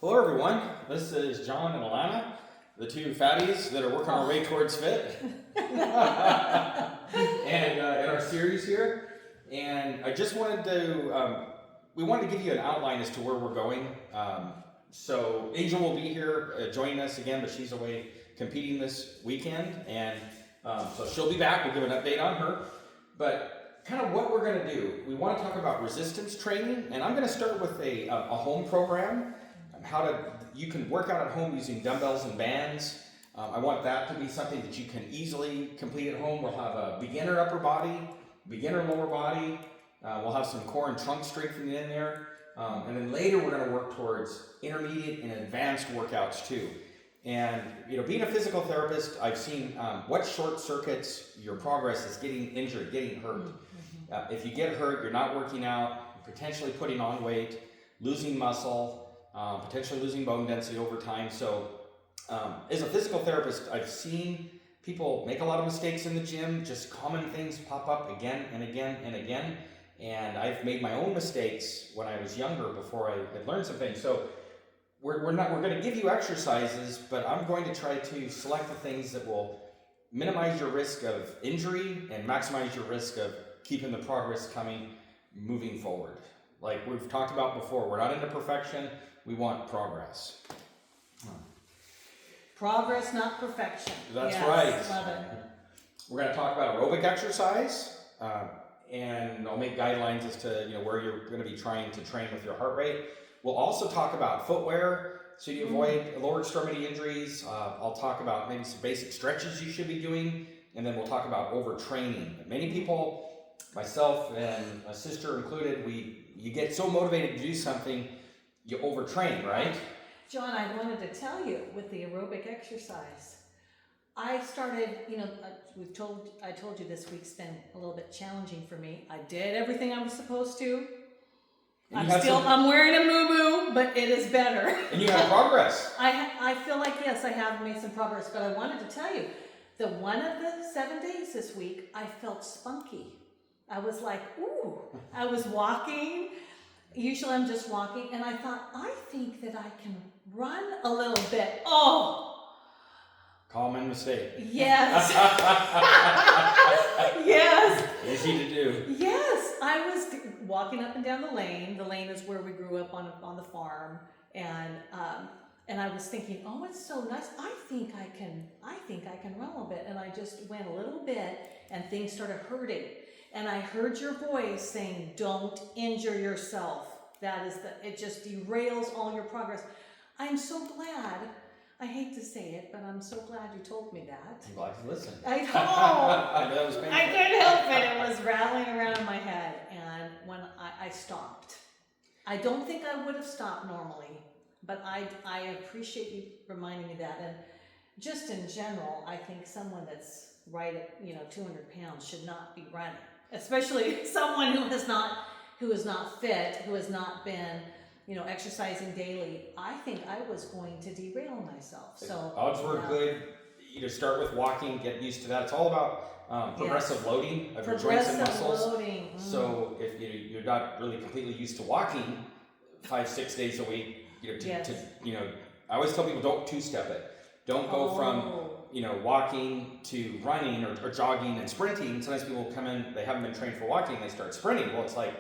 Hello everyone, this is John and Alana, the two fatties that are working our way towards fit and in our series here. And I just wanted to, we wanted to give you an outline as to where we're going. So Angel will be here joining us again, but she's away competing this weekend. And so she'll be back, we'll give an update on her. But kind of what we're going to do, we want to talk about resistance training. And I'm going to start with a home program. You can work out at home using dumbbells and bands. I want that to be something that you can easily complete at home. We'll have a beginner upper body, beginner lower body. We'll have some core and trunk strengthening in there. And then later we're going to work towards intermediate and advanced workouts too. And being a physical therapist, I've seen what short circuits your progress is getting injured, getting hurt. If you get hurt, you're not working out, potentially putting on weight, losing muscle, potentially losing bone density over time. So as a physical therapist, I've seen people make a lot of mistakes in the gym, just common things pop up again and again and again. And I've made my own mistakes when I was younger before I had learned some things. So we're going to give you exercises, but I'm going to try to select the things that will minimize your risk of injury and maximize your risk of keeping the progress coming, moving forward. Like we've talked about before, we're not into perfection. We want progress. Progress, not perfection. That's yes, right. Love it. We're going to talk about aerobic exercise, and I'll make guidelines as to where you're going to be trying to train with your heart rate. We'll also talk about footwear, so you avoid lower extremity injuries. I'll talk about maybe some basic stretches you should be doing, and then we'll talk about overtraining. Many people, myself and my sister included, you get so motivated to do something, you overtrain, right? John, I wanted to tell you with the aerobic exercise, I started, I told you this week's been a little bit challenging for me. I did everything I was supposed to. I'm wearing a moo-moo, but it is better. And you have progress. I feel like, yes, I have made some progress, but I wanted to tell you that one of the 7 days this week, I felt spunky. I was like, ooh, I was walking. Usually I'm just walking, and I thought, I think that I can run a little bit. Oh! Common mistake. Yes. Yes. Easy to do. Yes. I was walking up and down the lane. The lane is where we grew up on the farm, and I was thinking, oh, it's so nice. I think I can run a little bit, and I just went a little bit, and things started hurting. And I heard your voice saying, don't injure yourself. It just derails all your progress. I'm so glad, I hate to say it, but I'm so glad you told me that. I'm glad you listened. I know. I know that was painful. I couldn't help it. It was rattling around in my head. And when I stopped, I don't think I would have stopped normally, but I appreciate you reminding me that. And just in general, I think someone that's right at 200 pounds should not be running. Especially someone who is not fit, who has not been, exercising daily. I think I was going to derail myself. So odds were good. Start with walking, get used to that. It's all about progressive loading of your joints and muscles. Loading. So if you're not really completely used to walking 5-6 days a week, I always tell people don't two-step it. Don't go from walking to running or jogging and sprinting. Sometimes people come in, they haven't been trained for walking, they start sprinting. Well, it's like,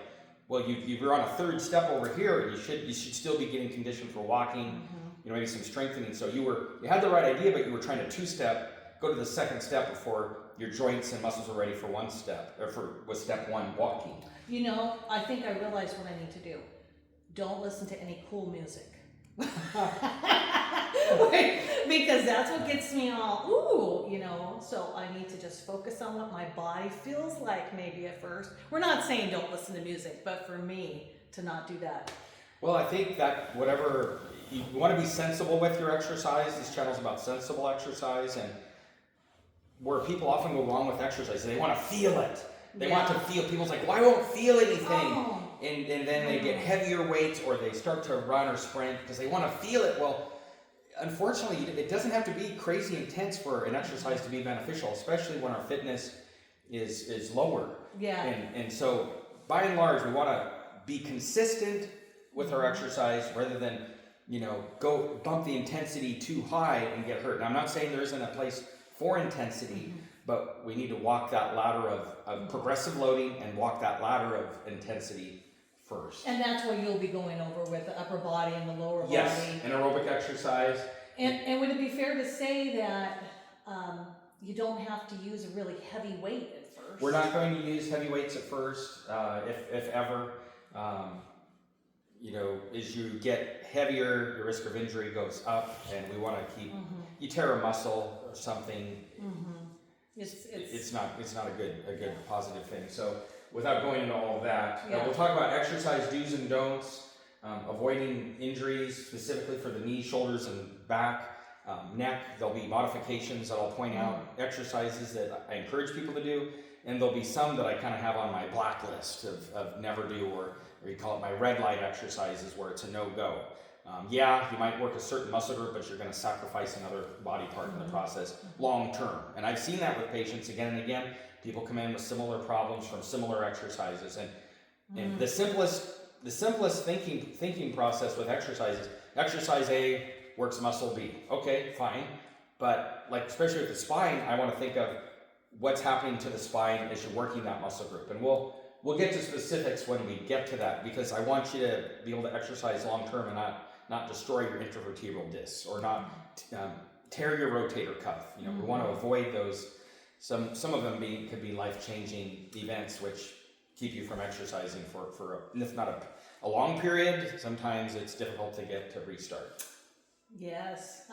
you're on a third step over here, and you should still be getting conditioned for walking, maybe some strengthening. So you had the right idea, but you were trying to two-step, go to the second step before your joints and muscles are ready for one step, with step one, walking. I think I realized what I need to do. Don't listen to any cool music. Because that's what gets me all, so I need to just focus on what my body feels like maybe at first. We're not saying don't listen to music, but for me to not do that. Well, I think that whatever, you want to be sensible with your exercise. This channel's about sensible exercise, and where people often go wrong with exercise, they want to feel it. They want to feel, people's like, well, I won't feel anything. Oh. And then they get heavier weights, or they start to run or sprint because they want to feel it. Well, unfortunately, it doesn't have to be crazy intense for an exercise to be beneficial, especially when our fitness is lower. Yeah. And so, by and large, we want to be consistent with our exercise rather than go bump the intensity too high and get hurt. And I'm not saying there isn't a place for intensity, but we need to walk that ladder of progressive loading and walk that ladder of intensity first. And that's what you'll be going over with the upper body and the lower body. Yes, an aerobic exercise. And would it be fair to say that you don't have to use a really heavy weight at first? We're not going to use heavy weights at first, if ever. As you get heavier, your risk of injury goes up, and we want to keep. You tear a muscle or something. It's not a good positive thing. So without going into all of that, we'll talk about exercise do's and don'ts, avoiding injuries specifically for the knees, shoulders, and back, neck. There'll be modifications that I'll point out, exercises that I encourage people to do, and there'll be some that I kind of have on my blacklist of never do, or you call it my red light exercises, where it's a no-go. You might work a certain muscle group, but you're going to sacrifice another body part in the process long term. And I've seen that with patients again and again. People come in with similar problems from similar exercises, and the simplest thinking process with exercises. Exercise A works muscle B. Okay, fine, but especially with the spine, I want to think of what's happening to the spine as you're working that muscle group, and we'll get to specifics when we get to that, because I want you to be able to exercise long term and not destroy your intervertebral discs, or not tear your rotator cuff. We want to avoid those. Some of them could be life-changing events which keep you from exercising for if not a long period. Sometimes it's difficult to get to restart. Yes.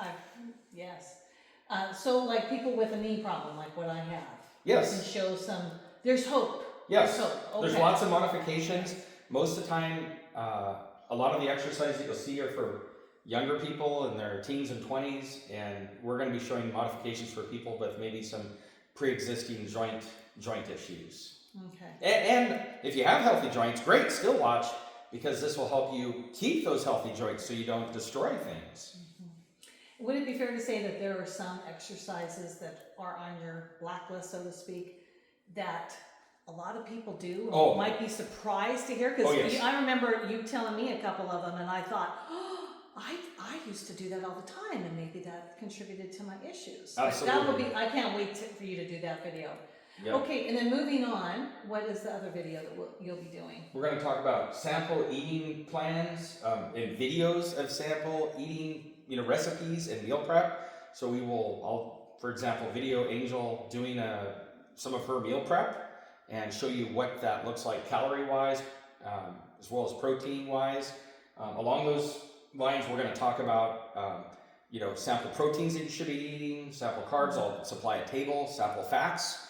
So like people with a knee problem, like what I have. Yes. You can show some. There's hope. Yes. There's hope. Okay. There's lots of modifications. Most of the time, a lot of the exercises that you'll see are for younger people in their teens and 20s, and we're going to be showing modifications for people with maybe some pre-existing joint issues. Okay. And if you have healthy joints, great, still watch, because this will help you keep those healthy joints so you don't destroy things. Would it be fair to say that there are some exercises that are on your blacklist, so to speak, that a lot of people do and might be surprised to hear? Because I remember you telling me a couple of them, and I thought, I used to do that all the time, and maybe that contributed to my issues. Absolutely. I can't wait for you to do that video. Yep. Okay, and then moving on, what is the other video that you'll be doing? We're going to talk about sample eating plans and videos of sample eating, recipes and meal prep. So I'll, for example, video Angel doing some of her meal prep and show you what that looks like calorie-wise, as well as protein-wise. Along those lines, we're going to talk about, sample proteins that you should be eating, sample carbs. I'll supply a table, sample fats,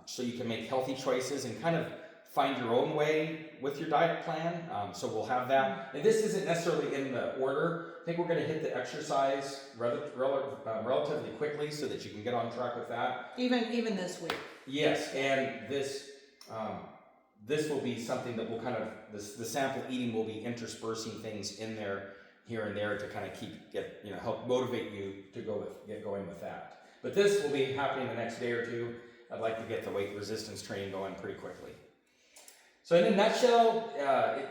so you can make healthy choices and kind of find your own way with your diet plan. So we'll have that. And this isn't necessarily in the order. I think we're going to hit the exercise relatively quickly so that you can get on track with that. Even this week. Yes, and this will be something that will kind of, the sample eating will be interspersing things in there here and there to kind of help motivate you to get going with that. But this will be happening the next day or two. I'd like to get the weight resistance training going pretty quickly. So in a nutshell,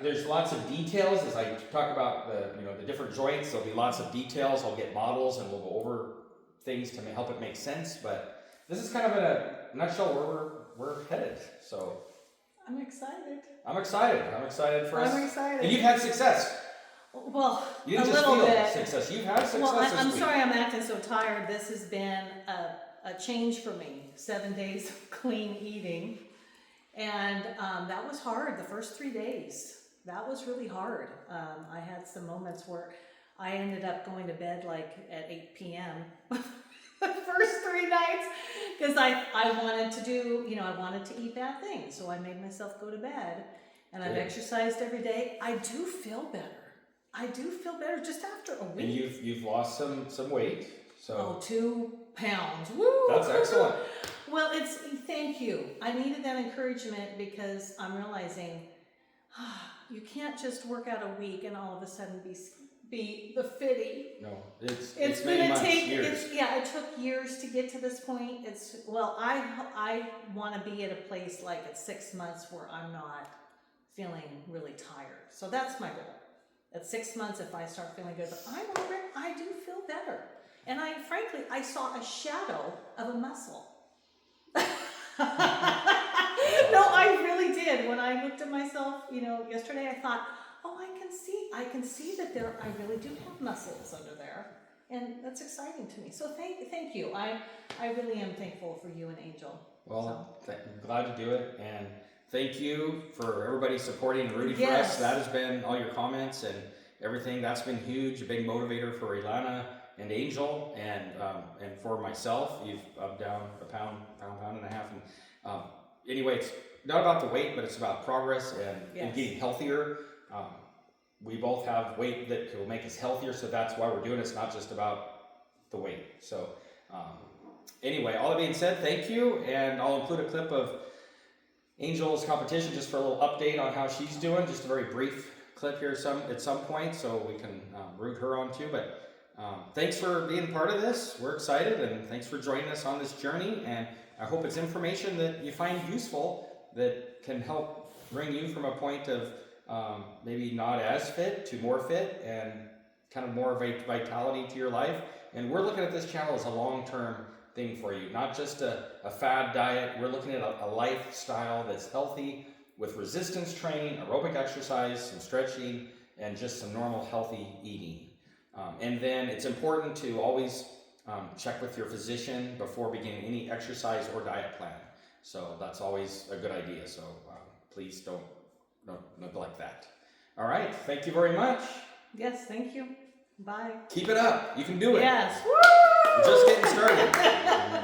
there's lots of details as I talk about the different joints. There'll be lots of details. I'll get models and we'll go over things to help it make sense. But this is kind of in a nutshell where we're headed. So I'm excited. I'm excited for us. I'm excited. And you've had success. Well, you didn't a just little feel bit. Success. You've had success. Well, I'm this week. sorry I'm acting so tired. This has been a change for me. 7 days of clean eating. And that was hard, the first 3 days. That was really hard. I had some moments where I ended up going to bed at 8 p.m. the first 3 nights, because I wanted to do, I wanted to eat bad things. So I made myself go to bed, and I've exercised every day. I do feel better. Just after a week. And you've lost some weight. So 2 pounds. Woo! That's excellent. Well, thank you. I needed that encouragement because I'm realizing you can't just work out a week and all of a sudden be the fitty. No, it's been years. It took years to get to this point. I want to be at a place at 6 months where I'm not feeling really tired. So that's my goal. At 6 months, if I start feeling good, but I do feel better. And frankly, I saw a shadow of a muscle. No, I really did. When I looked at myself, yesterday, I thought, oh, I can see that I really do have muscles under there. And that's exciting to me. So thank you. I really am thankful for you and Angel. Well, I'm glad to do it, and thank you for everybody supporting and rooting for Yes. us. That has been all your comments and everything. That's been huge, a big motivator for Ilana and Angel, and for myself. I'm down a pound and a half. And anyway, it's not about the weight, but it's about progress and getting healthier. We both have weight that will make us healthier, so that's why we're doing it. It's not just about the weight. So anyway, all that being said, thank you, and I'll include a clip of Angel's competition just for a little update on how she's doing, just a very brief clip here at some point, so we can root her on too. But thanks for being part of this. We're excited, and thanks for joining us on this journey, and I hope it's information that you find useful, that can help bring you from a point of maybe not as fit to more fit, and kind of more vitality to your life. And we're looking at this channel as a long-term thing for you, not just a fad diet. We're looking at a lifestyle that's healthy, with resistance training, aerobic exercise, some stretching, and just some normal healthy eating. And then it's important to always check with your physician before beginning any exercise or diet plan. So that's always a good idea. So please don't neglect that. All right. Thank you very much. Yes, thank you. Bye. Keep it up. You can do it. Yes. We're just getting started.